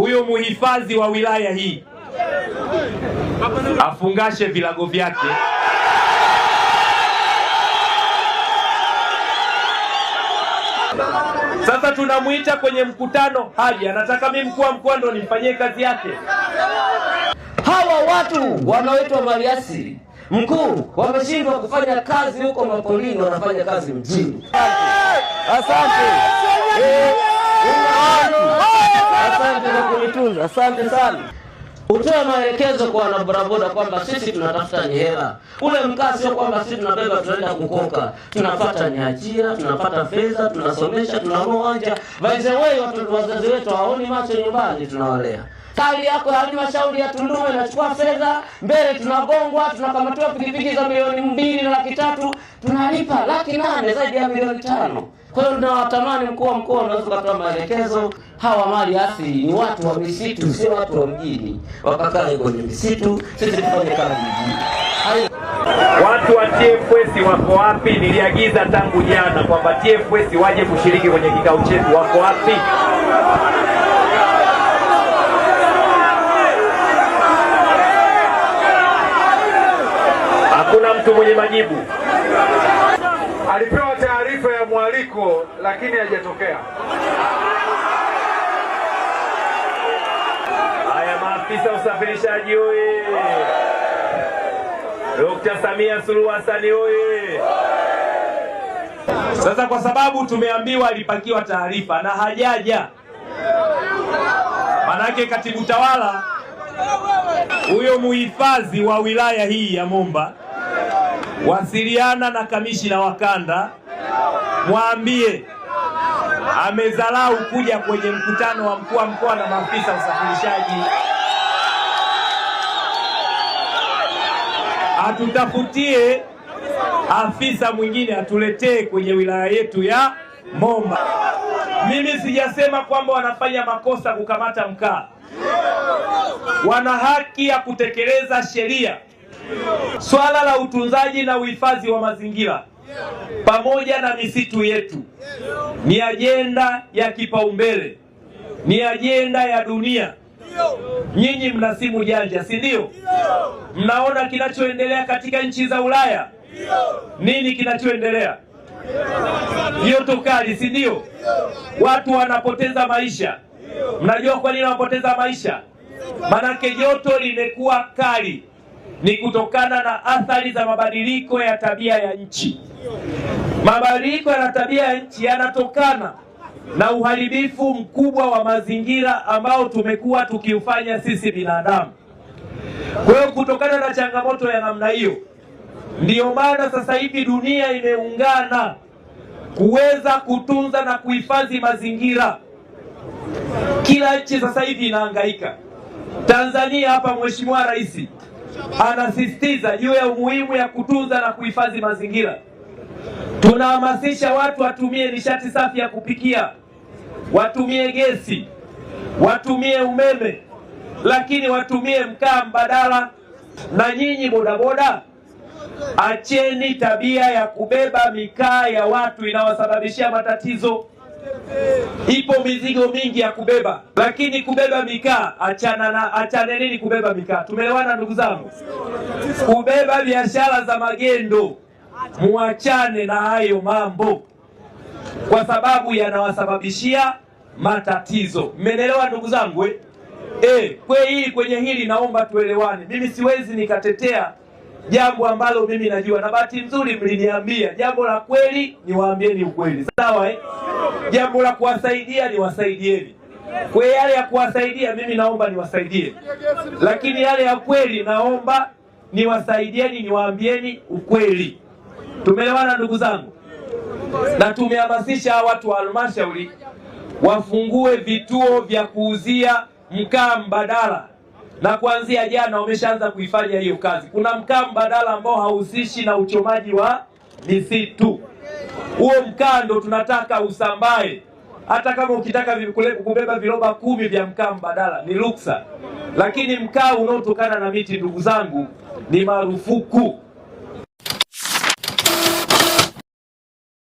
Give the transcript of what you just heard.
huyo muhifadhi wa wilaya hii afungashe vilago vyake. Sasa tunamuita kwenye mkutano haji, anataka mimi mkuu wa mkoa ndo nimfanyie kazi yake. Hawa watu wanaoitwa maliasili mkuu wameshindwa kufanya kazi huko mapolini, wanafanya kazi mjini. Asante. Asante kwa kunitunza. Asante sana. Utoe maelekezo kwa wanabodaboda kwamba sisi tunatafuta ni hela. Ule mkaa sio kwamba sisi tunabeba tunaenda kukoka. Tunafuata ni ajira, tunapata fedha, tunasomesha, tunanunua uwanja. By the way, wazazi wetu hawaoni macho nyumbani, tunawalea. Kali yako halmashauri ya Tunduma inachukua fedha, mbele tunagongwa, tunakamatiwa pikipiki za milioni 2 na laki 3, tunalipa laki 8 zaidi ya milioni 5. Kwa hiyo tunawatamani mkuu wa mkoa unaweza kutoa maelekezo, hawa mali asili ni watu wa misitu, sio watu wa mjini. Wakakae kwenye misitu, sisi tufanye kazi mjini. Watu wa TFS wako wapi? Niliagiza tangu jana kwamba TFS waje kushiriki kwenye kikao chetu. Wako wapi? Hakuna mtu mwenye majibu. Alipewa taarifa ya mwaliko lakini hajatokea. Haya, maafisa usafirishaji oye! Dr. Samia Suluhu Hassan oye! Sasa kwa sababu tumeambiwa alipakiwa taarifa na hajaja, manake katibu tawala huyo muhifadhi wa wilaya hii ya Momba, wasiliana na kamishina wa kanda, mwambie amezalau kuja kwenye mkutano wa mkuu wa mkoa na maafisa usafirishaji. Atutafutie afisa mwingine atuletee kwenye wilaya yetu ya Momba. Mimi sijasema kwamba wanafanya makosa kukamata mkaa. Wana haki ya kutekeleza sheria. Swala la utunzaji na uhifadhi wa mazingira pamoja na misitu yetu ni ajenda ya kipaumbele, ni ajenda ya dunia. Nyinyi mna simu janja, si ndio? Mnaona kinachoendelea katika nchi za Ulaya. Nini kinachoendelea? Joto kali, si ndio? Watu wanapoteza maisha. Mnajua kwa nini wanapoteza maisha? Manake joto limekuwa kali, ni kutokana na athari za mabadiliko ya tabia ya nchi. Mabadiliko ya tabia ya nchi yanatokana na uharibifu mkubwa wa mazingira ambao tumekuwa tukiufanya sisi binadamu. Kwa hiyo kutokana na changamoto ya namna hiyo, ndiyo maana sasa hivi dunia imeungana kuweza kutunza na kuhifadhi mazingira. Kila nchi sasa hivi inahangaika. Tanzania hapa Mheshimiwa Rais anasisitiza juu ya umuhimu ya kutunza na kuhifadhi mazingira. Tunahamasisha watu watumie nishati safi ya kupikia, watumie gesi, watumie umeme, lakini watumie mkaa mbadala. Na nyinyi bodaboda, acheni tabia ya kubeba mikaa ya watu inawasababishia matatizo. Ipo mizigo mingi ya kubeba, lakini kubeba mikaa achaneni kubeba mikaa. Tumeelewana ndugu zangu? Kubeba biashara za magendo, muachane na hayo mambo, kwa sababu yanawasababishia matatizo. Mmenielewa ndugu zangu? Kwenye hili naomba tuelewane. Mimi siwezi nikatetea jambo ambalo mimi najua, na bahati nzuri mliniambia jambo la kweli niwaambieni ukweli, sawa? Jambo la kuwasaidia niwasaidieni. Kwa yale ya kuwasaidia mimi naomba niwasaidie, lakini yale ya kweli naomba niwasaidieni, niwaambieni ukweli. Tumeelewana ndugu zangu? Na tumehamasisha watu wa halmashauri wafungue vituo vya kuuzia mkaa mbadala, na kuanzia jana wameshaanza kuifanya hiyo kazi. Kuna mkaa mbadala ambao hauhusishi na uchomaji wa misitu. Huo mkaa ndo tunataka usambae. Hata kama ukitaka kubeba viroba 10 vya mkaa mbadala ni ruksa, lakini mkaa unaotokana na miti ndugu zangu ni marufuku.